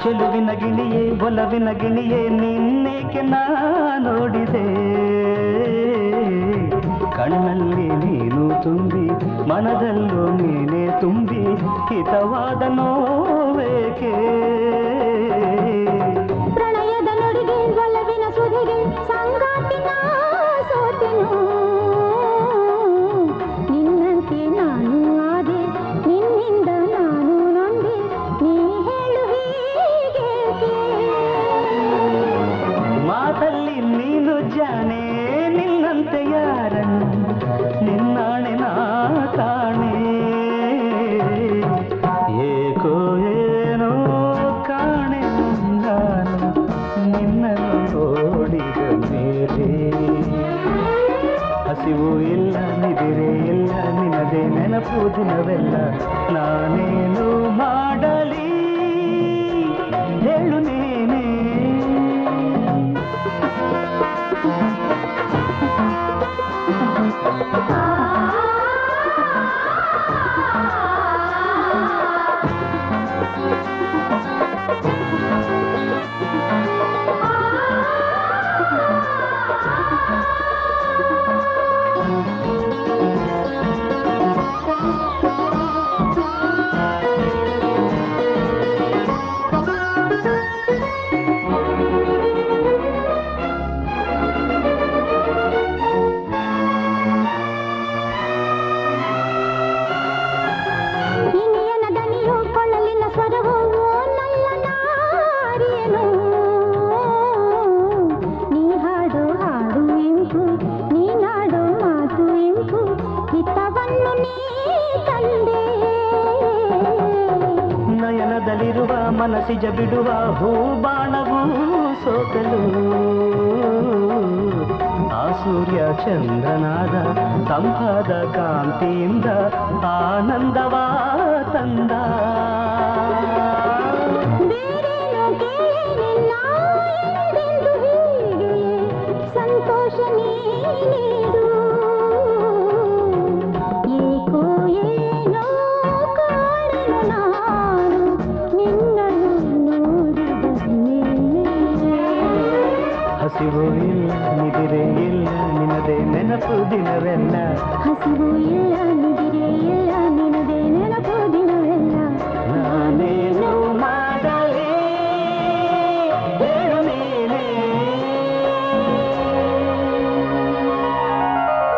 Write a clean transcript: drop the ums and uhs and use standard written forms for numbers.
ಚೆಲುವಿನ ಗಿಣಿಯೇ ಒಲವಿನ ಗಿಣಿಯೇ ನಿನ್ನೇಕೆ ನಾ ನೋಡಿದೆ ಕಣ್ಣಲ್ಲಿ ನೀನು ತುಂಬಿ ಮನದಲ್ಲೂ ನೀನೇ ತುಂಬಿ ಹಿತವಾದ ನೋವೇಕೆ ಪ್ರಣಯದ ನುಡಿಗೆ ಒಲವಿನ ಸುಧಿಗೆ ಸಂಗಾತಿನ ಸೋತೆನು ನಿನ್ನಂತೆ ನಾನು ಆದೆ ನಿನ್ನಿಂದ ನಾನು ನೊಂದೆ ನೀ ಹೇಳು ಹೀಗೇಕೆ ಮಾತಲ್ಲಿ ನೀನು ಜಾನೆ ನಿನ್ನಂತೆ ಯಾರನ್ನು ನಿನ್ನಾಣೆ ನಾ ಕಾಣೆ ಏಕೋ ಏನೋ ಕಾಣೆ ನಾನು ನಿನ್ನನ್ನು ನೋಡಿದ ಮೇಲೆ ಹಸಿವು ಇಲ್ಲ ನಿದಿರೆ ಇಲ್ಲ ನಿನದೇ ನೆನಪು ದಿನವೆಲ್ಲ ನಾನೇನು ಮಾಡಲಿ ಹೇಳು ನೀನೇ ನಯನದಲ್ಲಿರುವ ಮನಸ್ಸಿಜ ಬಿಡುವ ಹೂಬಾಣವೂ ಸೋಕಲು ಆ ಸೂರ್ಯ ಚಂದ್ರನಾದ ತಂಪಾದ ಕಾಂತಿಯಿಂದ ಆನಂದವ ತಂದ ಸಂತೋಷ ನೀಡು ಏಕೋ ಏನೋ ಕಾಣೆನು ನಾನು ನಿನ್ನನ್ನು ನೋಡಿದ ಮೇಲೆ ಹಸಿವು ಇಲ್ಲ ನಿದಿರೆ ಇಲ್ಲ ನಿನದೇ ನೆನಪು ದಿನವೆಲ್ಲ ಹಸಿವು ಇಲ್ಲ